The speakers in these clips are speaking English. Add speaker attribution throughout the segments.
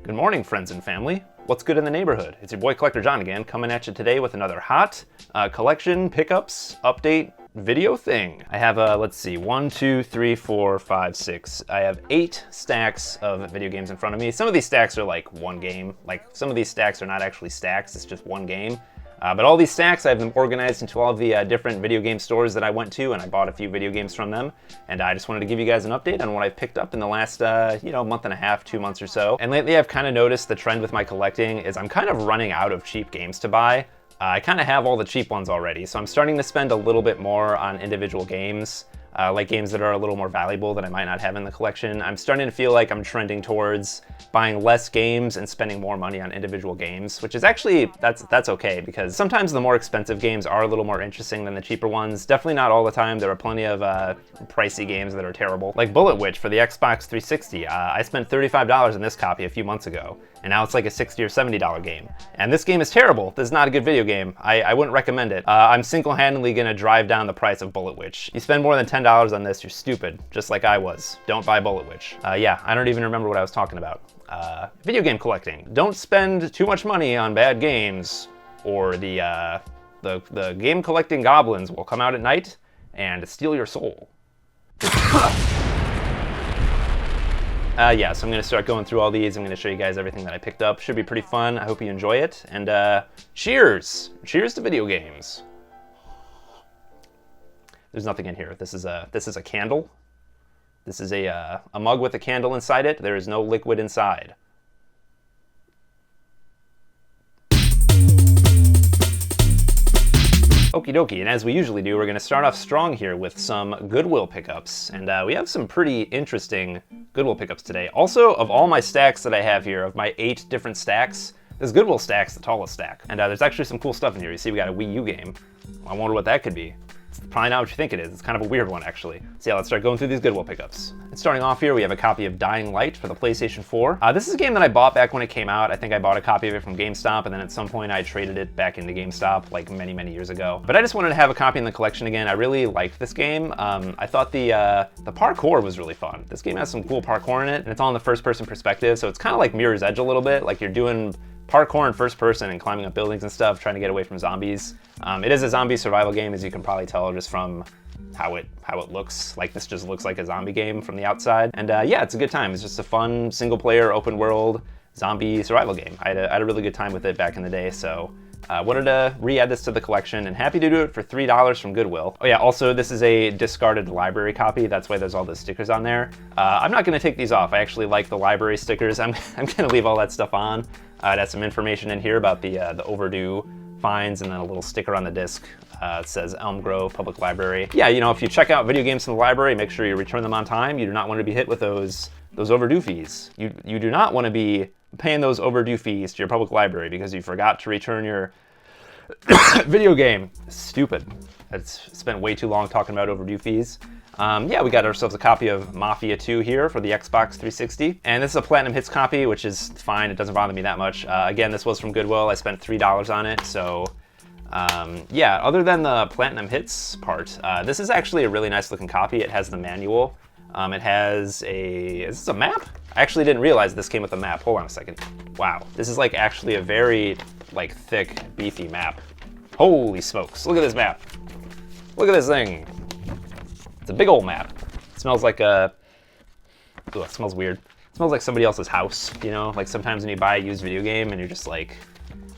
Speaker 1: Good morning, friends and family. What's good in the neighborhood? It's your boy Collector John again, coming at you today with another hot collection, pickups, update, video thing. I have, let's see, 1, 2, 3, 4, 5, 6. I have 8 stacks of video games in front of me. Some of these stacks are like one game. Like some of these stacks are not actually stacks, it's just one game. But all these stacks, I have them organized into all of the different video game stores that I went to, and I bought a few video games from them. And I just wanted to give you guys an update on what I've picked up in the last, month and a half, 2 months or so. And lately I've kind of noticed the trend with my collecting is I'm kind of running out of cheap games to buy. I kind of have all the cheap ones already, so I'm starting to spend a little bit more on individual games. Like games that are a little more valuable that I might not have in the collection. I'm starting to feel like I'm trending towards buying less games and spending more money on individual games, which is actually, that's okay, because sometimes the more expensive games are a little more interesting than the cheaper ones. Definitely not all the time. There are plenty of pricey games that are terrible. Like Bullet Witch for the Xbox 360. I spent $35 on this copy a few months ago, and now it's like a $60 or $70 game. And this game is terrible. This is not a good video game. I wouldn't recommend it. I'm single-handedly gonna drive down the price of Bullet Witch. You spend more than $10 on this, you're stupid, just like I was. Don't buy Bullet Witch. Yeah, I don't even remember what I was talking about. Video game collecting. Don't spend too much money on bad games, or the game collecting goblins will come out at night and steal your soul. Yeah, so I'm going to start going through all these. I'm going to show you guys everything that I picked up. Should be pretty fun. I hope you enjoy it. And cheers! Cheers to video games. There's nothing in here. This is a candle. This is a mug with a candle inside it. There is no liquid inside. Okie dokie, and as we usually do, we're going to start off strong here with some Goodwill pickups. And we have some pretty interesting Goodwill pickups today. Also, of all my stacks that I have here, of my 8 different stacks, this Goodwill stack's the tallest stack. And there's actually some cool stuff in here. You see we got a Wii U game. I wonder what that could be. It's probably not what you think it is. It's kind of a weird one, actually. So yeah, let's start going through these Goodwill pickups. And starting off here, we have a copy of Dying Light for the PlayStation 4. This is a game that I bought back when it came out. I think I bought a copy of it from GameStop, and then at some point I traded it back into GameStop like many, many years ago. But I just wanted to have a copy in the collection again. I really liked this game. I thought the parkour was really fun. This game has some cool parkour in it, and it's all in the first-person perspective, so it's kind of like Mirror's Edge a little bit. Like you're doing parkour in first person and climbing up buildings and stuff, trying to get away from zombies. It is a zombie survival game, as you can probably tell just from how it looks. Like this just looks like a zombie game from the outside. And yeah, it's a good time. It's just a fun single player open world zombie survival game. I had a really good time with it back in the day, so wanted to re-add this to the collection, and happy to do it for $3 from Goodwill. Oh yeah, also this is a discarded library copy. That's why there's all those stickers on there. I'm not gonna take these off. I actually like the library stickers. I'm gonna leave all that stuff on. It has some information in here about the overdue fines, and then a little sticker on the disc. It says Elm Grove Public Library. Yeah, you know, if you check out video games from the library, make sure you return them on time. You do not want to be hit with those overdue fees. You do not want to be paying those overdue fees to your public library because you forgot to return your video game. Stupid. It's spent way too long talking about overdue fees. Yeah, we got ourselves a copy of Mafia 2 here for the Xbox 360. And this is a Platinum Hits copy, which is fine. It doesn't bother me that much. Again, this was from Goodwill. I spent $3 on it, so yeah, other than the Platinum Hits part, this is actually a really nice looking copy. It has the manual. It has is this a map? I actually didn't realize this came with a map. Hold on a second. Wow, this is like actually a very like thick, beefy map. Holy smokes, look at this map. Look at this thing. It's a big old map. It smells like it smells weird. It smells like somebody else's house, you know? Like sometimes when you buy a used video game and you're just like,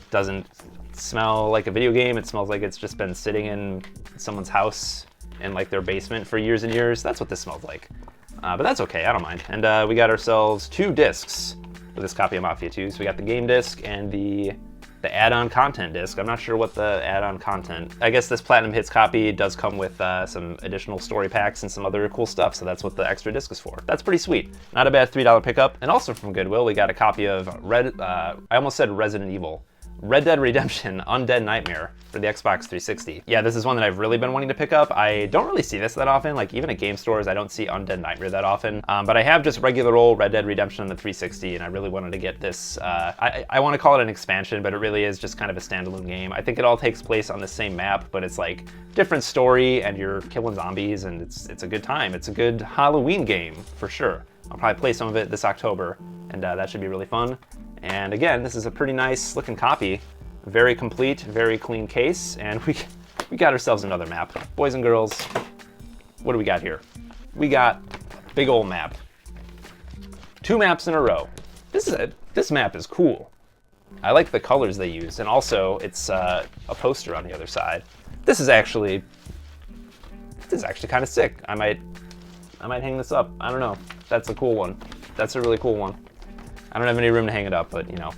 Speaker 1: doesn't smell like a video game. It smells like it's just been sitting in someone's house in like their basement for years and years. That's what this smells like. But that's okay, I don't mind. And we got ourselves 2 discs with this copy of Mafia 2. So we got the game disc and the add-on content disc. I'm not sure what the add-on content. I guess this Platinum Hits copy does come with some additional story packs and some other cool stuff, so that's what the extra disc is for. That's pretty sweet. Not a bad $3 pickup. And also from Goodwill, we got a copy of I almost said Resident Evil. Red Dead Redemption Undead Nightmare for the Xbox 360. Yeah, this is one that I've really been wanting to pick up. I don't really see this that often. Like even at game stores, I don't see Undead Nightmare that often. But I have just regular old Red Dead Redemption on the 360, and I really wanted to get this. I want to call it an expansion, but it really is just kind of a standalone game. I think it all takes place on the same map, but it's like different story, and you're killing zombies, and it's a good time. It's a good Halloween game for sure. I'll probably play some of it this October, and that should be really fun. And again, this is a pretty nice looking copy. Very complete, very clean case, and we got ourselves another map. Boys and girls, what do we got here? We got big old map. 2 maps in a row. This map is cool. I like the colors they used, and also it's a poster on the other side. This is actually kind of sick. I might hang this up. I don't know. That's a cool one. That's a really cool one. I don't have any room to hang it up, but you know,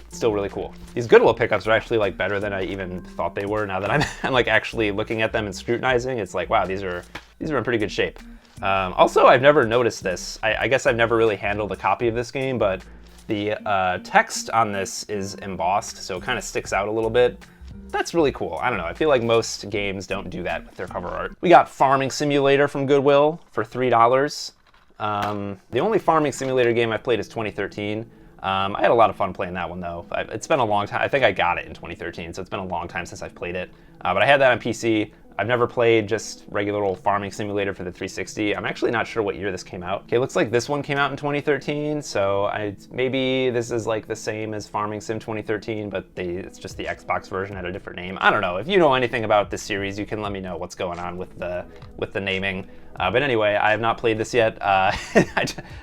Speaker 1: it's still really cool. These Goodwill pickups are actually like better than I even thought they were. Now that I'm like actually looking at them and scrutinizing, it's like, wow, these are in pretty good shape. Also, I've never noticed this. I guess I've never really handled a copy of this game, but the text on this is embossed, so it kind of sticks out a little bit. That's really cool. I don't know. I feel like most games don't do that with their cover art. We got Farming Simulator from Goodwill for $3. The only Farming Simulator game I've played is 2013. I had a lot of fun playing that one, though. It's been a long time. I think I got it in 2013, so it's been a long time since I've played it. But I had that on PC. I've never played just regular old Farming Simulator for the 360. I'm actually not sure what year this came out. Okay, looks like this one came out in 2013, so maybe this is like the same as Farming Sim 2013, but it's just the Xbox version had a different name. I don't know. If you know anything about this series, you can let me know what's going on with the naming. But anyway, I have not played this yet. I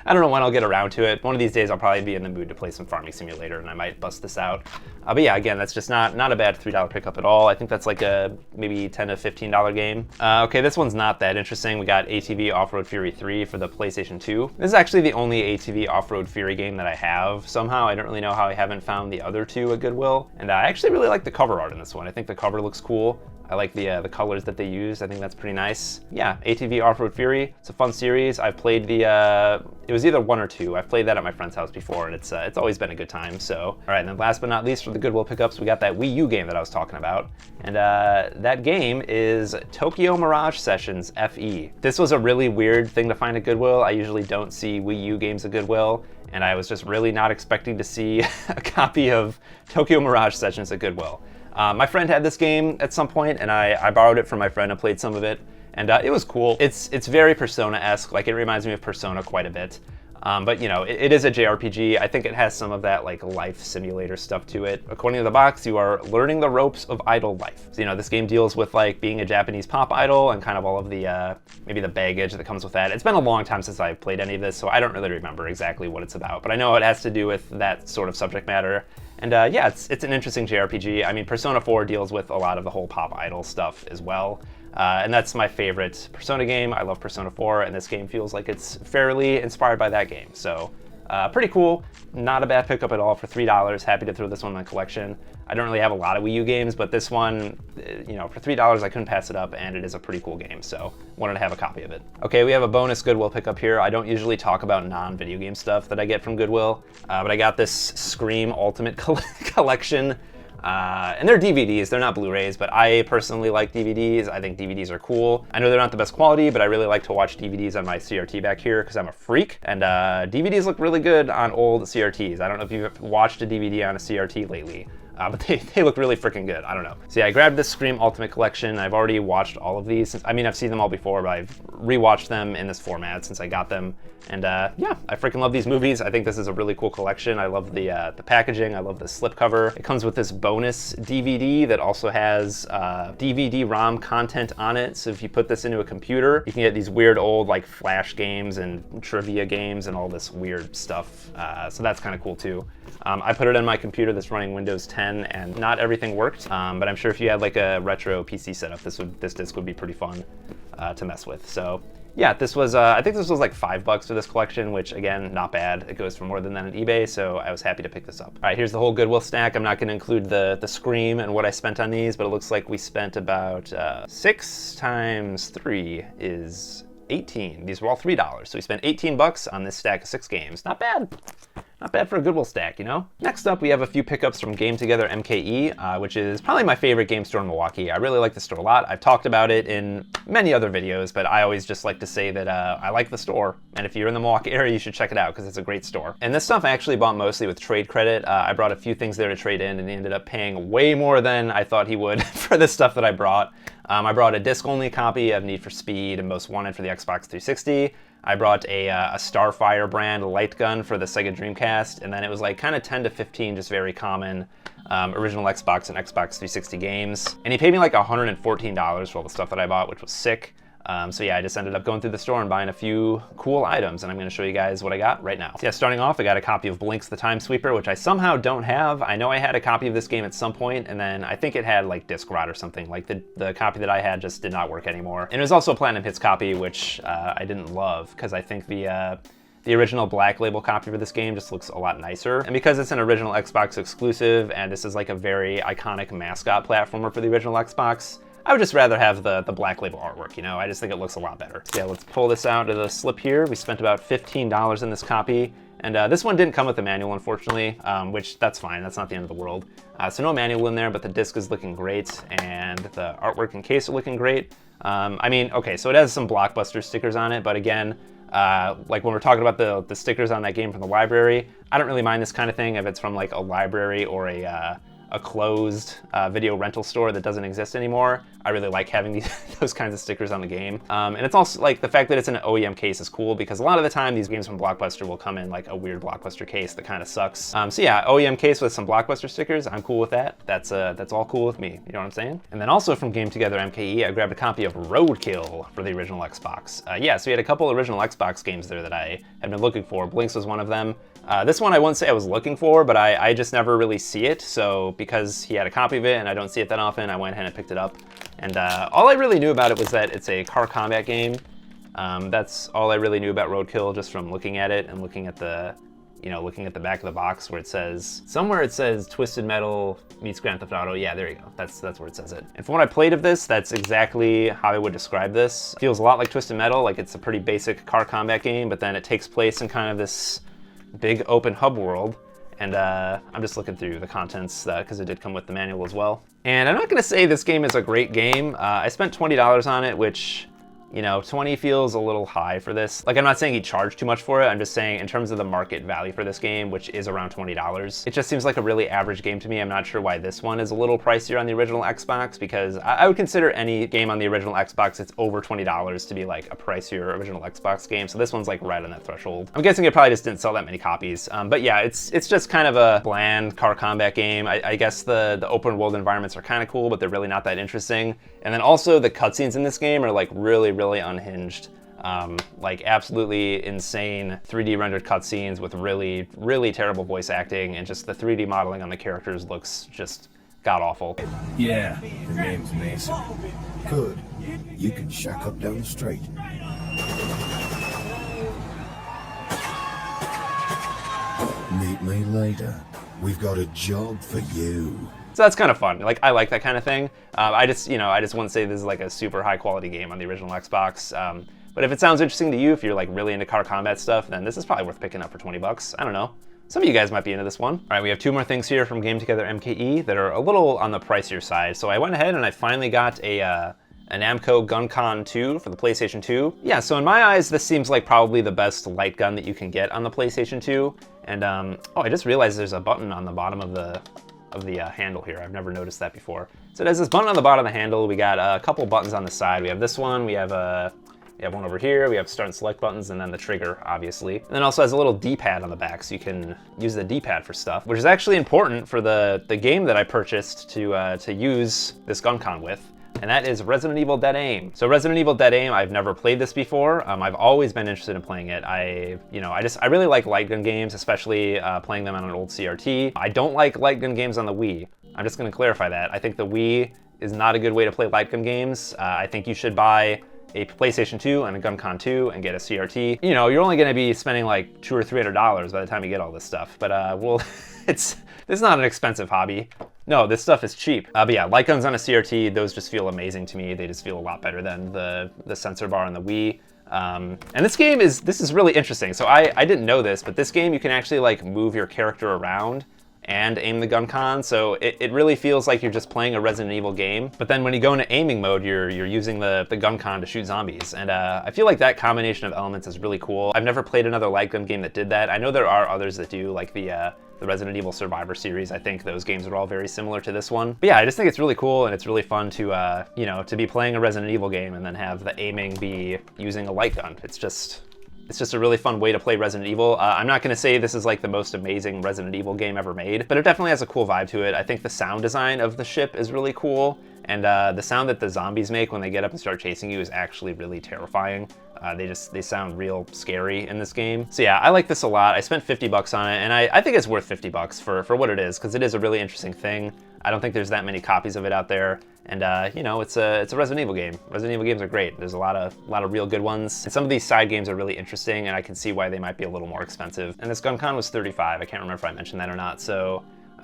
Speaker 1: don't know when I'll get around to it. One of these days I'll probably be in the mood to play some Farming Simulator and I might bust this out. But yeah, again, that's just not a bad $3 pickup at all. I think that's like a maybe $10 to $15 game. Okay, this one's not that interesting. We got ATV Off-Road Fury 3 for the PlayStation 2. This is actually the only ATV Off-Road Fury game that I have. Somehow, I don't really know how I haven't found the other 2 at Goodwill. And I actually really like the cover art in this one. I think the cover looks cool. I like the colors that they used. I think that's pretty nice. Yeah, ATV Off-Road Fury. It's a fun series. I've played it was either 1 or 2. I've played that at my friend's house before, and it's always been a good time. So, all right, and then last but not least for the Goodwill pickups, we got that Wii U game that I was talking about. And that game is Tokyo Mirage Sessions FE. This was a really weird thing to find at Goodwill. I usually don't see Wii U games at Goodwill, and I was just really not expecting to see a copy of Tokyo Mirage Sessions at Goodwill. My friend had this game at some point, and I borrowed it from my friend and played some of it, and it was cool. It's very Persona-esque. Like, it reminds me of Persona quite a bit. But you know, it is a JRPG. I think it has some of that like life simulator stuff to it. According to the box, you are learning the ropes of idol life. So, you know, this game deals with like being a Japanese pop idol and kind of all of the maybe the baggage that comes with that. It's been a long time since I've played any of this, so I don't really remember exactly what it's about. But I know it has to do with that sort of subject matter. And yeah, it's an interesting JRPG. I mean, Persona 4 deals with a lot of the whole pop idol stuff as well. And that's my favorite Persona game. I love Persona 4, and this game feels like it's fairly inspired by that game. So pretty cool. Not a bad pickup at all for $3. Happy to throw this one in my collection. I don't really have a lot of Wii U games, but this one, you know, for $3, I couldn't pass it up, and it is a pretty cool game, so wanted to have a copy of it. Okay, we have a bonus Goodwill pickup here. I don't usually talk about non-video game stuff that I get from Goodwill, but I got this Scream Ultimate Collection. And they're DVDs, they're not Blu-rays, but I personally like DVDs. I think DVDs are cool. I know they're not the best quality, but I really like to watch DVDs on my CRT back here because I'm a freak. And DVDs look really good on old CRTs. I don't know if you've watched a DVD on a CRT lately. But they look really freaking good. I don't know. So yeah, I grabbed this Scream Ultimate Collection. I've already watched all of these. I mean, I've seen them all before, but I've rewatched them in this format since I got them. And yeah, I freaking love these movies. I think this is a really cool collection. I love the packaging. I love the slipcover. It comes with this bonus DVD that also has DVD-ROM content on it. So if you put this into a computer, you can get these weird old like Flash games and trivia games and all this weird stuff. So that's kind of cool too. I put it on my computer that's running Windows 10, and not everything worked. But I'm sure if you had like a retro PC setup, this disc would be pretty fun to mess with. So yeah, this was I think this was like $5 for this collection, which again, not bad. It goes for more than that on eBay, so I was happy to pick this up. All right, here's the whole Goodwill stack. I'm not going to include the Scream and what I spent on these, but it looks like we spent about 6 times 3 is 18. These were all $3, so we spent $18 on this stack of 6 games. Not bad. Not bad for a Goodwill stack, you know? Next up, we have a few pickups from Game Together MKE, which is probably my favorite game store in Milwaukee. I really like the store a lot. I've talked about it in many other videos, but I always just like to say that I like the store. And if you're in the Milwaukee area, you should check it out because it's a great store. And this stuff I actually bought mostly with trade credit. I brought a few things there to trade in, and he ended up paying way more than I thought he would for the stuff that I brought. I brought a disc-only copy of Need for Speed and Most Wanted for the Xbox 360. I brought a Starfire brand light gun for the Sega Dreamcast, and then it was like kind of 10 to 15 just very common original Xbox and Xbox 360 games. And he paid me like $114 for all the stuff that I bought, which was sick. So yeah, I just ended up going through the store and buying a few cool items, and I'm going to show you guys what I got right now. So yeah, starting off, I got a copy of Blinx the Time Sweeper, which I somehow don't have. I know I had a copy of this game at some point, and then I think it had like disc rot or something. Like the copy that I had just did not work anymore. And it was also a Platinum Hits copy, which I didn't love, because I think the original Black Label copy for this game just looks a lot nicer. And because it's an original Xbox exclusive, and this is like a very iconic mascot platformer for the original Xbox, I would just rather have the Black Label artwork, you know? I just think it looks a lot better. So yeah, let's pull this out of the slip here. We spent about $15 in this copy, and this one didn't come with a manual, unfortunately, which that's fine, that's not the end of the world. So no manual in there, but the disc is looking great, and the artwork and case are looking great. I mean, okay, so it has some Blockbuster stickers on it, but again, like when we're talking about the stickers on that game from the library, I don't really mind this kind of thing if it's from like a library or a closed video rental store that doesn't exist anymore. I really like having those kinds of stickers on the game. And it's also like the fact that it's in an OEM case is cool, because a lot of the time these games from Blockbuster will come in like a weird Blockbuster case that kind of sucks. So yeah, OEM case with some Blockbuster stickers, I'm cool with that. That's all cool with me, you know what I'm saying? And then also from Game Together MKE, I grabbed a copy of Roadkill for the original Xbox. Yeah, so we had a couple original Xbox games there that I had been looking for. Blinx was one of them. This one I wouldn't say I was looking for, but I just never really see it. So because he had a copy of it and I don't see it that often, I went ahead and picked it up. And all I really knew about it was that it's a car combat game. That's all I really knew about Roadkill, just from looking at it and looking at the, looking at the back of the box where it says, somewhere it says Twisted Metal meets Grand Theft Auto. Yeah, there you go. That's where it says it. And from what I played of this, that's exactly how I would describe this. It feels a lot like Twisted Metal, like it's a pretty basic car combat game, but then it takes place in kind of this big open hub world. And I'm just looking through the contents because it did come with the manual as well. And I'm not gonna say this game is a great game. I spent $20 on it, which, 20 feels a little high for this. Like, I'm not saying he charged too much for it. I'm just saying in terms of the market value for this game, which is around $20, it just seems like a really average game to me. I'm not sure why this one is a little pricier on the original Xbox, because I would consider any game on the original Xbox that's over $20 to be like a pricier original Xbox game. So this one's like right on that threshold. I'm guessing it probably just didn't sell that many copies. But yeah, it's just kind of a bland car combat game. I guess the open world environments are kind of cool, but they're really not that interesting. And then also the cutscenes in this game are like really unhinged. Like absolutely insane 3D rendered cutscenes with really terrible voice acting, and just the 3D modeling on the characters looks just god awful.
Speaker 2: Yeah, the name's Mason.
Speaker 3: Good. You can shack up down the street. Meet me later. We've got a job for you.
Speaker 1: So that's kind of fun. Like, I like that kind of thing. I just wouldn't say this is like a super high quality game on the original Xbox. But if it sounds interesting to you, if you're like really into car combat stuff, then this is probably worth picking up for 20 bucks. I don't know. Some of you guys might be into this one. All right, we have two more things here from Game Together MKE that are a little on the pricier side. So I went ahead and I finally got an Namco GunCon 2 for the PlayStation 2. Yeah, so in my eyes, this seems like probably the best light gun that you can get on the PlayStation 2. And oh, I just realized there's a button on the bottom of the handle here. I've never noticed that before. So it has this button on the bottom of the handle. We got a couple buttons on the side. We have this one. We have one over here. We have start and select buttons, and then the trigger, obviously. And then also has a little D-pad on the back, so you can use the D-pad for stuff, which is actually important for the game that I purchased to use this GunCon with. And that is Resident Evil Dead Aim. So Resident Evil Dead Aim, I've never played this before. I've always been interested in playing it. I really like light gun games, especially playing them on an old CRT. I don't like light gun games on the Wii. I'm just gonna clarify that. I think the Wii is not a good way to play light gun games. I think you should buy a PlayStation 2 and a GunCon 2 and get a CRT. You're only gonna be spending like $200 or $300 by the time you get all this stuff. But well, it's not an expensive hobby. No, this stuff is cheap. But yeah, light guns on a CRT, those just feel amazing to me. They just feel a lot better than the sensor bar on the Wii. And this is really interesting. So I didn't know this, but this game you can actually like move your character around and aim the GunCon, so it really feels like you're just playing a Resident Evil game. But then when you go into aiming mode, you're using the GunCon to shoot zombies. And I feel like that combination of elements is really cool. I've never played another light gun game that did that. I know there are others that do, like the Resident Evil Survivor series. I think those games are all very similar to this one. But yeah, I just think it's really cool, and it's really fun to to be playing a Resident Evil game and then have the aiming be using a light gun. It's just It's just a really fun way to play Resident Evil. I'm not going to say this is like the most amazing Resident Evil game ever made, but it definitely has a cool vibe to it. I think the sound design of the ship is really cool, and the sound that the zombies make when they get up and start chasing you is actually really terrifying. They sound real scary in this game. So yeah, I like this a lot. I spent 50 bucks on it, and I think it's worth 50 bucks for what it is, because it is a really interesting thing. I don't think there's that many copies of it out there, and you know, it's a Resident Evil game. Resident Evil games are great. There's a lot of real good ones, and some of these side games are really interesting, and I can see why they might be a little more expensive. And this GunCon was 35. I can't remember if I mentioned that or not. So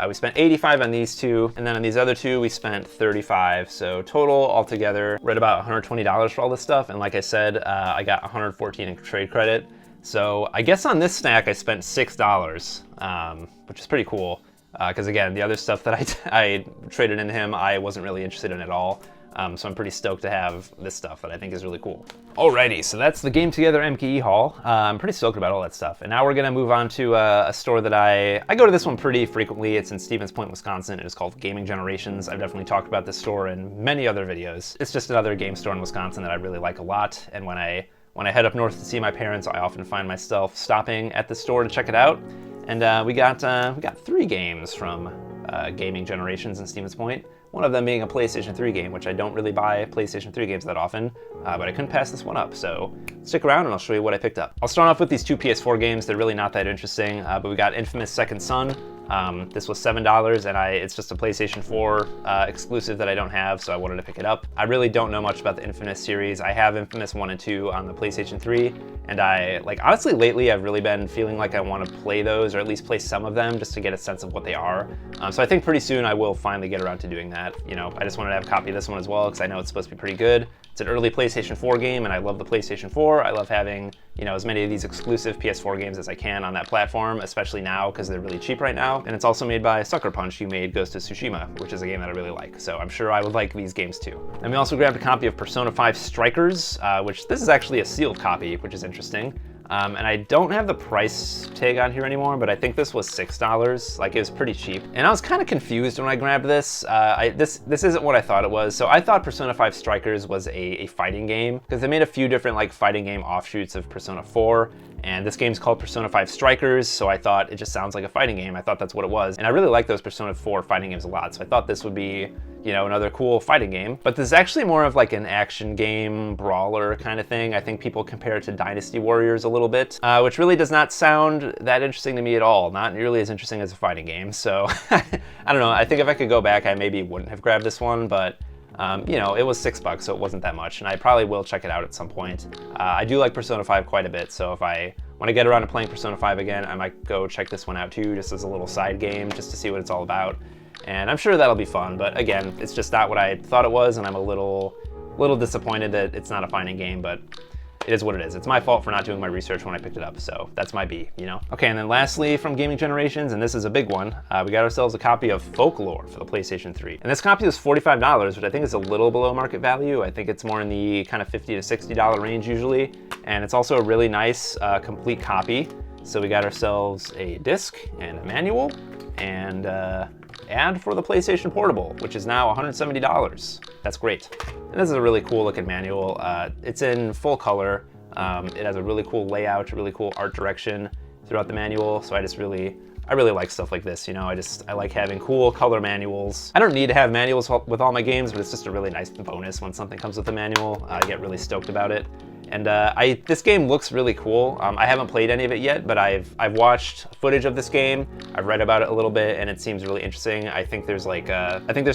Speaker 1: we spent 85 on these two, and then on these other two we spent 35. So total altogether, we're at about $120 for all this stuff. And like I said, I got 114 in trade credit. So I guess on this stack I spent $6, which is pretty cool. Because again, the other stuff that I traded into him, I wasn't really interested in at all. So I'm pretty stoked to have this stuff that I think is really cool. Alrighty, so that's the Game Together MKE haul. I'm pretty stoked about all that stuff. And now we're gonna move on to a store that I go to this one pretty frequently. It's in Stevens Point, Wisconsin. It is called Gaming Generations. I've definitely talked about this store in many other videos. It's just another game store in Wisconsin that I really like a lot. And when I head up north to see my parents, I often find myself stopping at the store to check it out. And we got 3 games from Gaming Generations in Stevens Point. One of them being a PlayStation 3 game, which I don't really buy PlayStation 3 games that often, but I couldn't pass this one up. So stick around and I'll show you what I picked up. I'll start off with these 2 PS4 games. They're really not that interesting, but we got Infamous Second Son. This was $7, and it's just a PlayStation 4 exclusive that I don't have, so I wanted to pick it up. I really don't know much about the Infamous series. I have Infamous 1 and 2 on the PlayStation 3, and honestly lately I've really been feeling like I want to play those, or at least play some of them, just to get a sense of what they are. So I think pretty soon I will finally get around to doing that. You know, I just wanted to have a copy of this one as well, because I know it's supposed to be pretty good. It's an early PlayStation 4 game, and I love the PlayStation 4. I love having, you know, as many of these exclusive PS4 games as I can on that platform, especially now because they're really cheap right now. And it's also made by Sucker Punch, who made Ghost of Tsushima, which is a game that I really like. So I'm sure I would like these games too. And we also grabbed a copy of Persona 5 Strikers, which this is actually a sealed copy, which is interesting. And I don't have the price tag on here anymore, but I think this was $6. Like, it was pretty cheap. And I was kind of confused when I grabbed this. This isn't what I thought it was. So I thought Persona 5 Strikers was a fighting game, because they made a few different like fighting game offshoots of Persona 4. And this game's called Persona 5 Strikers, so I thought it just sounds like a fighting game. I thought that's what it was. And I really like those Persona 4 fighting games a lot, so I thought this would be, you know, another cool fighting game. But this is actually more of like an action game, brawler kind of thing. I think people compare it to Dynasty Warriors a little bit, which really does not sound that interesting to me at all. Not nearly as interesting as a fighting game. So I don't know, I think if I could go back, I maybe wouldn't have grabbed this one, but you know, it was $6, so it wasn't that much, and I probably will check it out at some point. I do like Persona 5 quite a bit, so when I get around to playing Persona 5 again, I might go check this one out too, just as a little side game, just to see what it's all about. And I'm sure that'll be fun, but again, it's just not what I thought it was, and I'm a little disappointed that it's not a fighting game, but it is what it is. It's my fault for not doing my research when I picked it up, so that's my B, you know? Okay, and then lastly from Gaming Generations, and this is a big one, we got ourselves a copy of Folklore for the PlayStation 3. And this copy was $45, which I think is a little below market value. I think it's more in the kind of $50 to $60 range usually. And it's also a really nice complete copy. So we got ourselves a disc and a manual, and ad for the PlayStation Portable, which is now $170. That's great. And this is a really cool looking manual. It's in full color. It has a really cool layout, really cool art direction throughout the manual. So I really like stuff like this, you know. I like having cool color manuals. I don't need to have manuals with all my games, but it's just a really nice bonus when something comes with a manual. I get really stoked about it. And this game looks really cool. I haven't played any of it yet, but I've watched footage of this game. I've read about it a little bit, and it seems really interesting. I think there's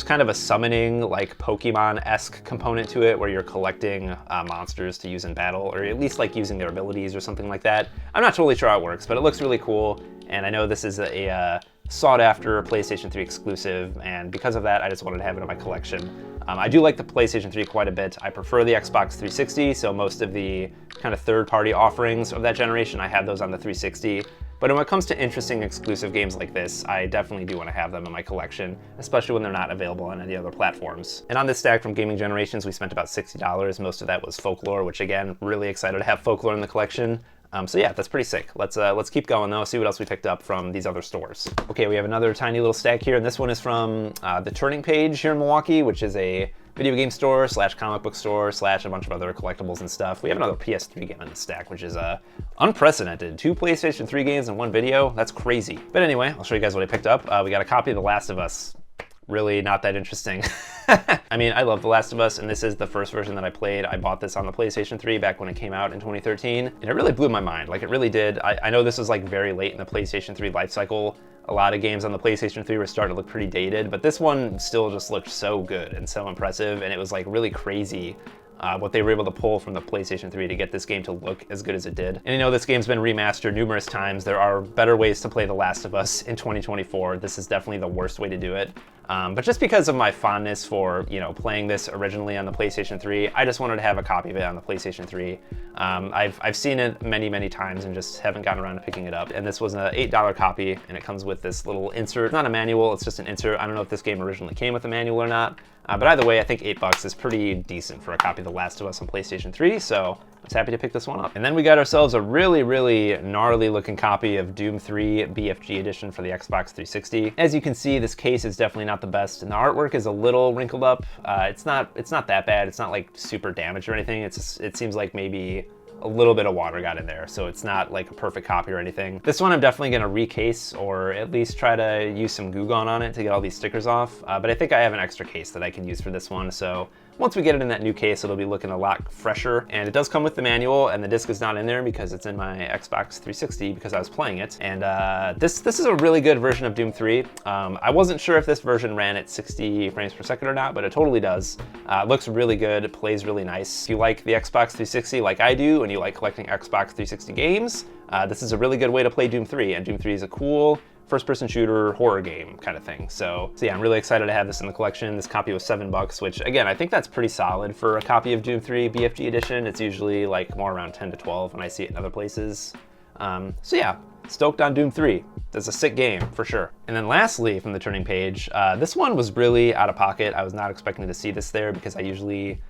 Speaker 1: kind of a summoning, like Pokemon-esque component to it, where you're collecting monsters to use in battle, or at least like using their abilities or something like that. I'm not totally sure how it works, but it looks really cool. And I know this is a sought-after PlayStation 3 exclusive, and because of that, I just wanted to have it in my collection. I do like the PlayStation 3 quite a bit. I prefer the Xbox 360, so most of the kind of third-party offerings of that generation, I have those on the 360. But when it comes to interesting exclusive games like this, I definitely do want to have them in my collection, especially when they're not available on any other platforms. And on this stack from Gaming Generations, we spent about $60. Most of that was Folklore, which again, really excited to have Folklore in the collection. So yeah, that's pretty sick. Let's keep going though, see what else we picked up from these other stores. Okay, we have another tiny little stack here, and this one is from The Turning Page here in Milwaukee, which is a video game store / comic book store / a bunch of other collectibles and stuff. We have another PS3 game in the stack, which is unprecedented. 2 PlayStation 3 games in 1 video. That's crazy. But anyway, I'll show you guys what I picked up. We got a copy of The Last of Us. Really not that interesting. I mean, I love The Last of Us, and this is the first version that I played. I bought this on the PlayStation 3 back when it came out in 2013, and it really blew my mind. Like, it really did. I know this was like very late in the PlayStation 3 life cycle. A lot of games on the PlayStation 3 were starting to look pretty dated, but this one still just looked so good and so impressive, and it was like really crazy what they were able to pull from the PlayStation 3 to get this game to look as good as it did. And you know, this game's been remastered numerous times. There are better ways to play The Last of Us in 2024. This is definitely the worst way to do it. But just because of my fondness for, you know, playing this originally on the PlayStation 3, I just wanted to have a copy of it on the PlayStation 3. I've seen it many times and just haven't gotten around to picking it up. And this was an $8 copy, and it comes with this little insert. It's not a manual, it's just an insert. I don't know if this game originally came with a manual or not. But either way, I think $8 is pretty decent for a copy of The Last of Us on PlayStation 3, so I was happy to pick this one up. And then we got ourselves a really gnarly looking copy of Doom 3 BFG edition for the Xbox 360. As you can see, this case is definitely not the best, and the artwork is a little wrinkled up. It's not that bad. It's not like super damaged or anything. It seems like maybe a little bit of water got in there, so it's not like a perfect copy or anything. This one I'm definitely gonna recase, or at least try to use some Goo Gone on it to get all these stickers off, but I think I have an extra case that I can use for this one, so once we get it in that new case, it'll be looking a lot fresher. And it does come with the manual, and the disc is not in there because it's in my Xbox 360 because I was playing it. And this is a really good version of Doom 3. I wasn't sure if this version ran at 60 frames per second or not, but it totally does. It looks really good, it plays really nice. If you like the Xbox 360 like I do, and you like collecting Xbox 360 games, this is a really good way to play Doom 3, and Doom 3 is a cool first-person shooter horror game kind of thing. So yeah, I'm really excited to have this in the collection. This copy was $7, which again, I think that's pretty solid for a copy of Doom 3 BFG edition. It's usually like more around 10 to 12 when I see it in other places. So yeah, stoked on Doom 3. That's a sick game for sure. And then lastly, from the turning page, this one was really out of pocket. I was not expecting to see this there because I usually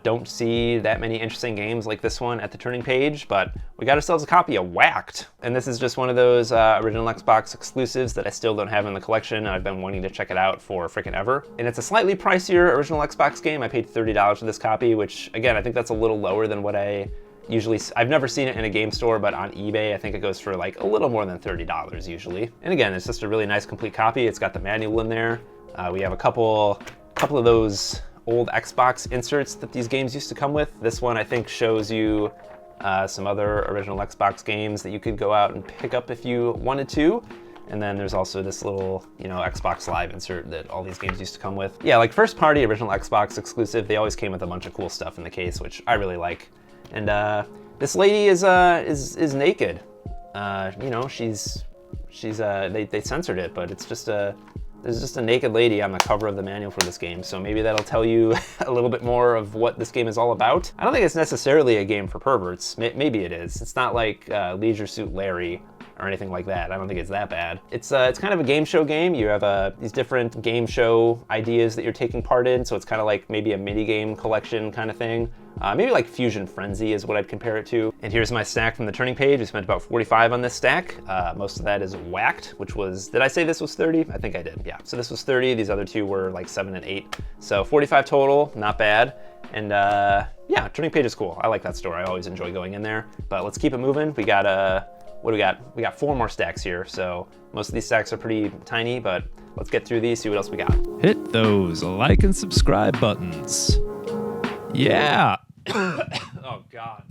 Speaker 1: don't see that many interesting games like this one at the turning page, but we got ourselves a copy of Whacked. And this is just one of those original Xbox exclusives that I still don't have in the collection, and I've been wanting to check it out for frickin' ever. And it's a slightly pricier original Xbox game. I paid $30 for this copy, which again, I think that's a little lower than what I usually, I've never seen it in a game store, but on eBay, I think it goes for like a little more than $30 usually. And again, it's just a really nice complete copy. It's got the manual in there. We have a couple of those old Xbox inserts that these games used to come with. This one I think shows you some other original Xbox games that you could go out and pick up if you wanted to. And then there's also this little, you know, Xbox Live insert that all these games used to come with. Yeah, like first party original Xbox exclusive, they always came with a bunch of cool stuff in the case, which I really like. And this lady is naked. You know, she's they censored it, but it's just there's just a naked lady on the cover of the manual for this game, so maybe that'll tell you a little bit more of what this game is all about. I don't think it's necessarily a game for perverts. Maybe it is. It's not like Leisure Suit Larry or anything like that. I don't think it's that bad. It's kind of a game show game. You have these different game show ideas that you're taking part in, so it's kind of like maybe a mini game collection kind of thing. Maybe like Fusion Frenzy is what I'd compare it to. And here's my stack from the turning page. We spent about 45 on this stack. Most of that is Whacked, which was, did I say this was 30? I think I did, yeah. So this was 30, these other two were like 7 and 8. So 45 total, not bad. And yeah, turning page is cool. I like that store, I always enjoy going in there. But let's keep it moving. We got, what do we got? We got 4 more stacks here. So most of these stacks are pretty tiny, but let's get through these, see what else we got.
Speaker 4: Hit those like and subscribe buttons. Yeah.
Speaker 1: Oh God.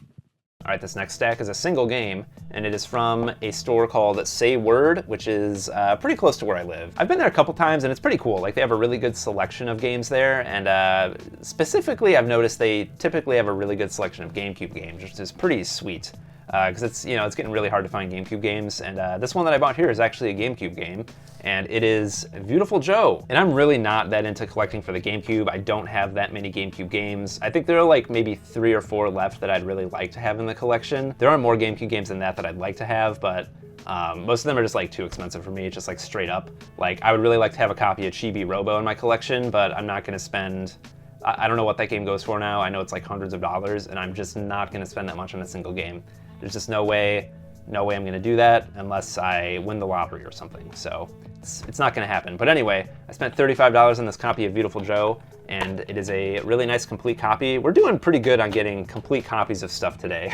Speaker 1: All right, this next stack is a single game, and it is from a store called Say Word, which is pretty close to where I live. I've been there a couple times, and it's pretty cool. Like, they have a really good selection of games there, and specifically, I've noticed they typically have a really good selection of GameCube games, which is pretty sweet. Because it's getting really hard to find GameCube games, and this one that I bought here is actually a GameCube game, and it is Beautiful Joe. And I'm really not that into collecting for the GameCube. I don't have that many GameCube games. I think there are like maybe 3 or 4 left that I'd really like to have in the collection. There are more GameCube games than that I'd like to have, but most of them are just like too expensive for me, just like straight up. Like, I would really like to have a copy of Chibi Robo in my collection, but I'm not gonna spend, I don't know what that game goes for now. I know it's like hundreds of dollars, and I'm just not gonna spend that much on a single game. There's just no way no way I'm gonna do that unless I win the lottery or something. So it's not gonna happen. But anyway, I spent $35 on this copy of Beautiful Joe, and it is a really nice complete copy. We're doing pretty good on getting complete copies of stuff today.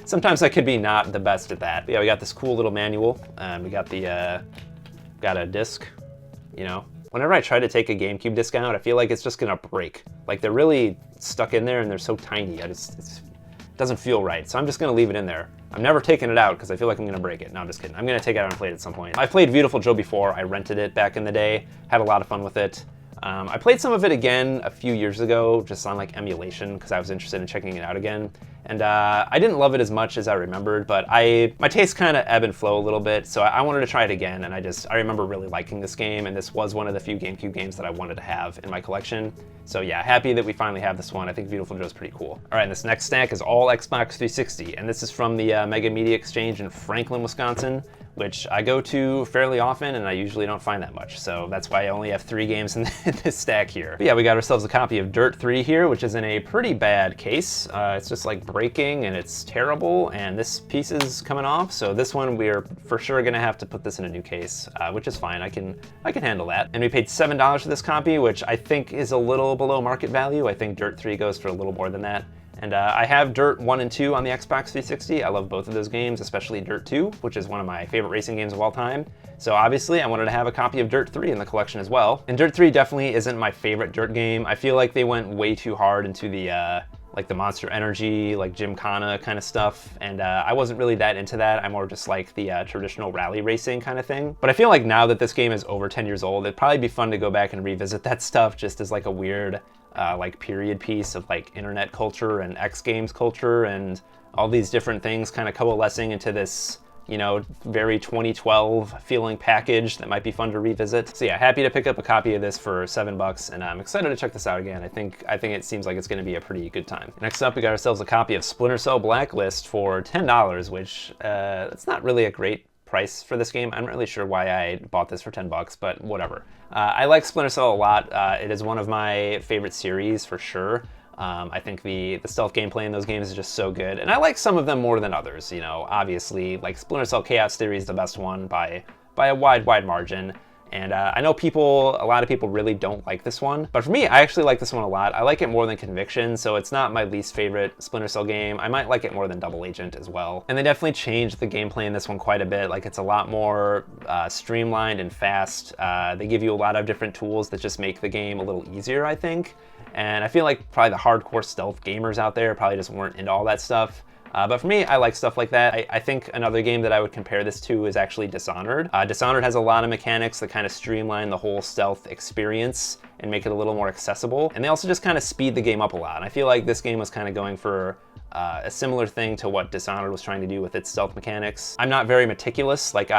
Speaker 1: Sometimes I could be not the best at that. But yeah, we got this cool little manual. We got the got a disc, you know. Whenever I try to take a GameCube disc out, I feel like it's just gonna break. Like they're really stuck in there and they're so tiny. It doesn't feel right. So I'm just gonna leave it in there. I'm never taking it out because I feel like I'm gonna break it. No, I'm just kidding. I'm gonna take it out and play it at some point. I played Beautiful Joe before. I rented it back in the day. Had a lot of fun with it. I played some of it again a few years ago, just on like emulation, because I was interested in checking it out again. And I didn't love it as much as I remembered, but my tastes kind of ebb and flow a little bit, so I wanted to try it again, and I remember really liking this game, and this was one of the few GameCube games that I wanted to have in my collection. So yeah, happy that we finally have this one. I think Beautiful Joe's pretty cool. All right, and this next stack is all Xbox 360, and this is from the Mega Media Exchange in Franklin, Wisconsin, which I go to fairly often, and I usually don't find that much. So that's why I only have 3 games in this stack here. But yeah, we got ourselves a copy of Dirt 3 here, which is in a pretty bad case. It's just like breaking, and it's terrible, and this piece is coming off. So this one, we're for sure gonna have to put this in a new case, which is fine. I can handle that. And we paid $7 for this copy, which I think is a little below market value. I think Dirt 3 goes for a little more than that. And I have Dirt 1 and 2 on the Xbox 360. I love both of those games, especially Dirt 2, which is one of my favorite racing games of all time. So obviously I wanted to have a copy of Dirt 3 in the collection as well. And Dirt 3 definitely isn't my favorite Dirt game. I feel like they went way too hard into the like the Monster Energy, like Gymkhana kind of stuff. And I wasn't really that into that. I'm more just like the traditional rally racing kind of thing. But I feel like now that this game is over 10 years old, it'd probably be fun to go back and revisit that stuff just as like a weird like period piece of like internet culture and X Games culture and all these different things kind of coalescing into this, you know, very 2012 feeling package that might be fun to revisit. So yeah, happy to pick up a copy of this for $7, and I'm excited to check this out again. I think it seems like it's going to be a pretty good time. Next up, we got ourselves a copy of Splinter Cell Blacklist for $10, which it's not really a great price for this game. I'm not really sure why I bought this for $10, but whatever. I like Splinter Cell a lot. It is one of my favorite series for sure. I think the stealth gameplay in those games is just so good, and I like some of them more than others. You know, obviously, like Splinter Cell Chaos Theory is the best one by a wide margin. And I know a lot of people really don't like this one, but for me, I actually like this one a lot. I like it more than Conviction, so it's not my least favorite Splinter Cell game. I might like it more than Double Agent as well. And they definitely changed the gameplay in this one quite a bit. Like, it's a lot more streamlined and fast. They give you a lot of different tools that just make the game a little easier, I think. And I feel like probably the hardcore stealth gamers out there probably just weren't into all that stuff. But for me, I like stuff like that. I think another game that I would compare this to is actually Dishonored. Dishonored has a lot of mechanics that kind of streamline the whole stealth experience and make it a little more accessible. And they also just kind of speed the game up a lot. And I feel like this game was kind of going for a similar thing to what Dishonored was trying to do with its stealth mechanics. I'm not very meticulous. Like,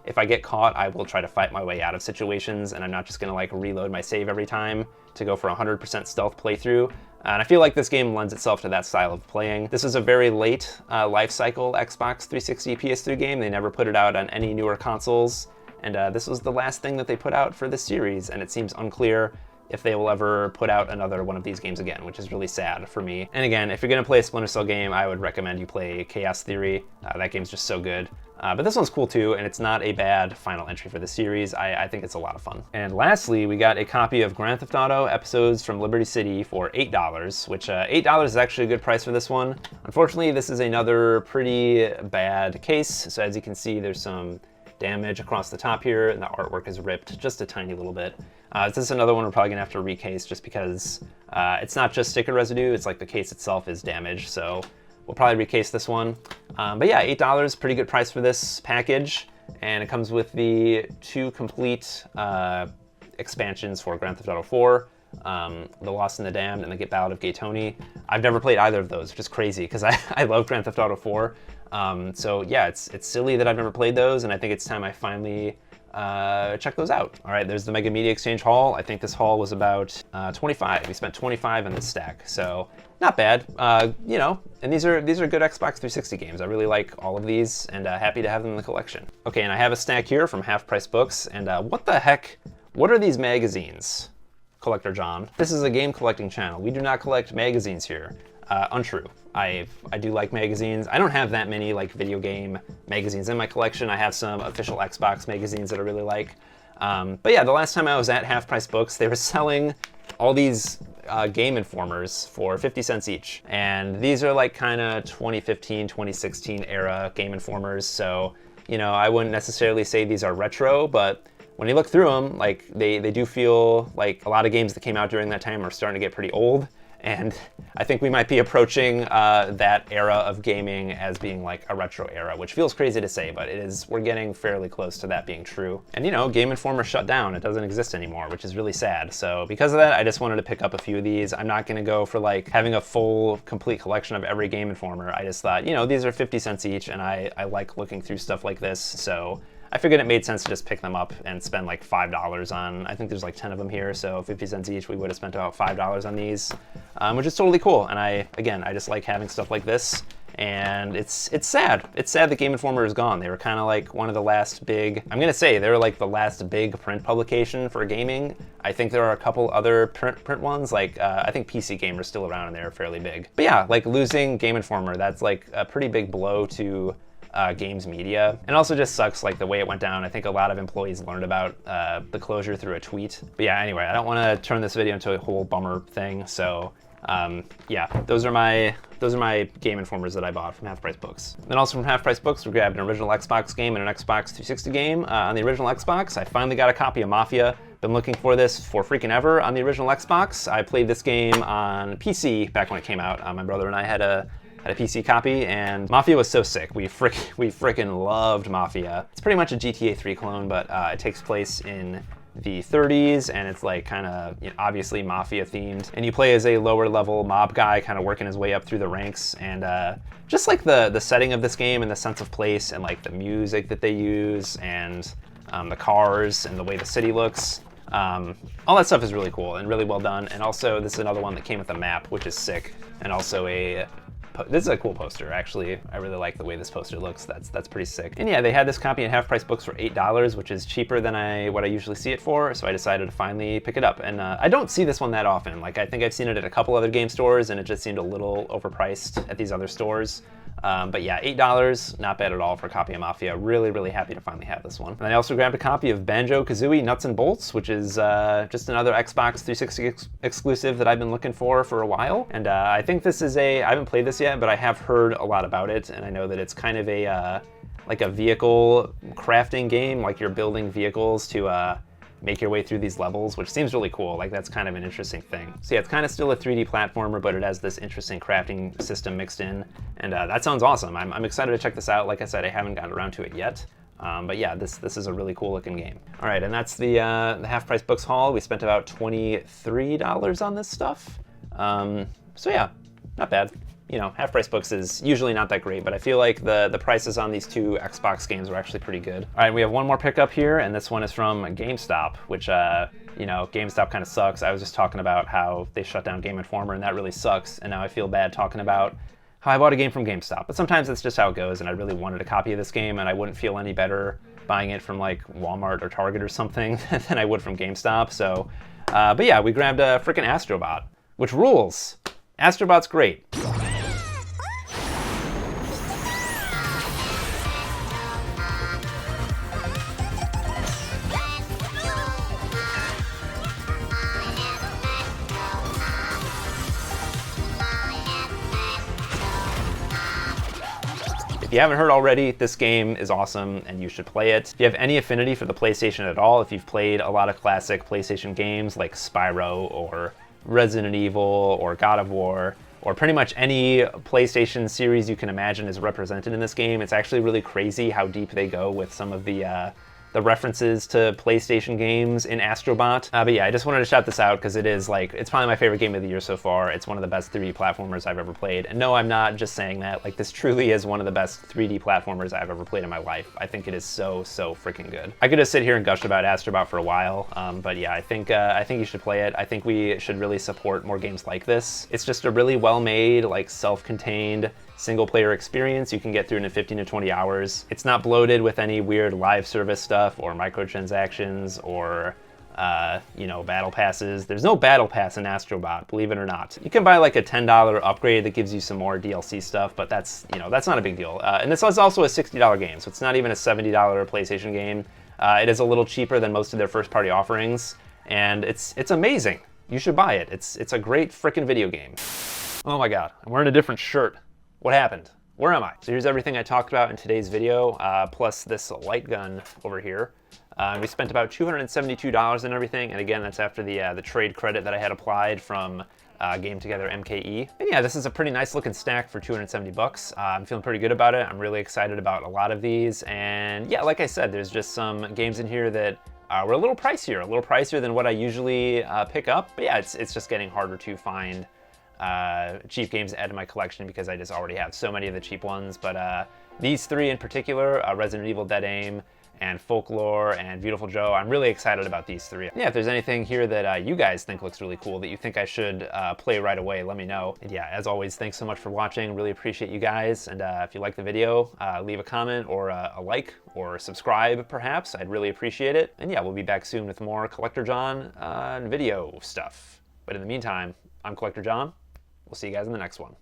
Speaker 1: if I get caught, I will try to fight my way out of situations, and I'm not just gonna like reload my save every time to go for a 100% stealth playthrough. And I feel like this game lends itself to that style of playing. This is a very late life cycle Xbox 360 PS3 game. They never put it out on any newer consoles. And this was the last thing that they put out for this series, and it seems unclear if they will ever put out another one of these games again, which is really sad for me. And again, if you're gonna play a Splinter Cell game, I would recommend you play Chaos Theory. That game's just so good. But this one's cool too, and it's not a bad final entry for the series. I think it's a lot of fun. And lastly, we got a copy of Grand Theft Auto Episodes from Liberty City for $8, which $8 is actually a good price for this one. Unfortunately, this is another pretty bad case. So as you can see, there's some damage across the top here, and the artwork is ripped just a tiny little bit. This is another one we're probably gonna have to recase just because it's not just sticker residue, it's like the case itself is damaged, so we'll probably recase this one. But yeah, $8, pretty good price for this package, and it comes with the 2 complete expansions for Grand Theft Auto 4, The Lost and the Damned and the Get Ballad of Gay Tony. I've never played either of those, which is crazy because I love Grand Theft Auto 4. So yeah, it's silly that I've never played those, and I think it's time I finally check those out. All right, there's the Mega Media Exchange haul. I think this haul was about 25. We spent 25 on this stack, so not bad. You know, and these are good Xbox 360 games. I really like all of these, and happy to have them in the collection. Okay, and I have a stack here from Half Price Books, and what the heck? What are these magazines, Collector John? This is a game collecting channel. We do not collect magazines here. Untrue. I do like magazines. I don't have that many like video game magazines in my collection. I have some official Xbox magazines that I really like. But yeah, the last time I was at Half Price Books, they were selling all these Game Informers for 50 cents each. And these are like kind of 2015, 2016 era Game Informers. So, you know, I wouldn't necessarily say these are retro, but when you look through them, like they do feel like a lot of games that came out during that time are starting to get pretty old. And I think we might be approaching that era of gaming as being like a retro era, which feels crazy to say, but it is. We're getting fairly close to that being true. And you know, Game Informer shut down. It doesn't exist anymore, which is really sad. So because of that, I just wanted to pick up a few of these. I'm not going to go for like having a full, complete collection of every Game Informer. I just thought, you know, these are 50 cents each, and I like looking through stuff like this. So I figured it made sense to just pick them up and spend like $5 on, I think there's like 10 of them here, so 50 cents each, we would have spent about $5 on these, which is totally cool. And I just like having stuff like this, and it's sad. It's sad that Game Informer is gone. They were kind of like one of the last big, I'm gonna say, they were like the last big print publication for gaming. I think there are a couple other print ones, like I think PC Gamer's still around and they're fairly big. But yeah, like losing Game Informer, that's like a pretty big blow to games media, and also just sucks like the way it went down. I think a lot of employees learned about the closure through a tweet. But yeah, anyway, I don't want to turn this video into a whole bummer thing. So yeah, those are my Game Informers that I bought from Half Price Books. Then also from Half Price Books, we grabbed an original Xbox game and an Xbox 360 game. On the original Xbox, I finally got a copy of Mafia. Been looking for this for freaking ever on the original Xbox. I played this game on PC back when it came out. My brother and I had a PC copy, and Mafia was so sick. We freaking loved Mafia. It's pretty much a GTA 3 clone, but it takes place in the 30s, and it's like kind of, you know, obviously Mafia themed. And you play as a lower level mob guy, kind of working his way up through the ranks. And just like the setting of this game and the sense of place and like the music that they use and the cars and the way the city looks. All that stuff is really cool and really well done. And also, this is another one that came with a map, which is sick, and also this is a cool poster, actually. I really like the way this poster looks. That's pretty sick. And yeah, they had this copy at Half Price Books for $8, which is cheaper than what I usually see it for, so I decided to finally pick it up. And I don't see this one that often. Like, I think I've seen it at a couple other game stores, and it just seemed a little overpriced at these other stores. But yeah, $8, not bad at all for a copy of Mafia. Really, really happy to finally have this one. And I also grabbed a copy of Banjo Kazooie Nuts and Bolts, which is just another Xbox 360 exclusive that I've been looking for a while. And I think this is I haven't played this yet, but I have heard a lot about it, and I know that it's kind of like a vehicle crafting game, like you're building vehicles to make your way through these levels, which seems really cool. Like, that's kind of an interesting thing. So yeah, it's kind of still a 3D platformer, but it has this interesting crafting system mixed in, and that sounds awesome. I'm excited to check this out. Like I said, I haven't gotten around to it yet. But yeah, this is a really cool looking game. All right, and that's the Half Price Books haul. We spent about $23 on this stuff. So yeah, not bad. You know, Half Price Books is usually not that great, but I feel like the prices on these two Xbox games were actually pretty good. All right, we have one more pickup here, and this one is from GameStop, which, you know, GameStop kind of sucks. I was just talking about how they shut down Game Informer, and that really sucks, and now I feel bad talking about how I bought a game from GameStop. But sometimes that's just how it goes, and I really wanted a copy of this game, and I wouldn't feel any better buying it from, like, Walmart or Target or something than I would from GameStop. So, but yeah, we grabbed a freaking Astrobot, which rules. Astrobot's great. If you haven't heard already, this game is awesome and you should play it. If you have any affinity for the PlayStation at all, if you've played a lot of classic PlayStation games like Spyro or Resident Evil or God of War, or pretty much any PlayStation series you can imagine is represented in this game, it's actually really crazy how deep they go with some of the references to PlayStation games in Astrobot. But yeah, I just wanted to shout this out because it is like, it's probably my favorite game of the year so far. It's one of the best 3D platformers I've ever played. And no, I'm not just saying that. Like, this truly is one of the best 3D platformers I've ever played in my life. I think it is so freaking good. I could just sit here and gush about Astrobot for a while, but yeah, I think you should play it. I think we should really support more games like this. It's just a really well-made, like, self-contained single-player experience you can get through in 15 to 20 hours. It's not bloated with any weird live service stuff or microtransactions or you know, battle passes. There's no battle pass in Astrobot, believe it or not. You can buy like a $10 upgrade that gives you some more DLC stuff, but that's, you know, that's not a big deal. And this is also a $60 game, so it's not even a $70 PlayStation game. It is a little cheaper than most of their first-party offerings, and it's amazing. You should buy it. It's a great frickin' video game. Oh my god, I'm wearing a different shirt. What happened? Where am I? So here's everything I talked about in today's video, plus this light gun over here. We spent about $272 and everything, and again, that's after the trade credit that I had applied from Game Together MKE. And yeah, this is a pretty nice looking stack for 270 bucks. I'm feeling pretty good about it. I'm really excited about a lot of these, and yeah, like I said, there's just some games in here that were a little pricier than what I usually pick up. But yeah, it's just getting harder to find cheap games to add to my collection because I just already have so many of the cheap ones. But these three in particular, Resident Evil Dead Aim, and Folklore, and Beautiful Joe, I'm really excited about these three. Yeah, if there's anything here that you guys think looks really cool that you think I should play right away, let me know. And yeah, as always, thanks so much for watching. Really appreciate you guys. And if you like the video, leave a comment or a like or subscribe, perhaps. I'd really appreciate it. And yeah, we'll be back soon with more Collector John video stuff. But in the meantime, I'm Collector John. We'll see you guys in the next one.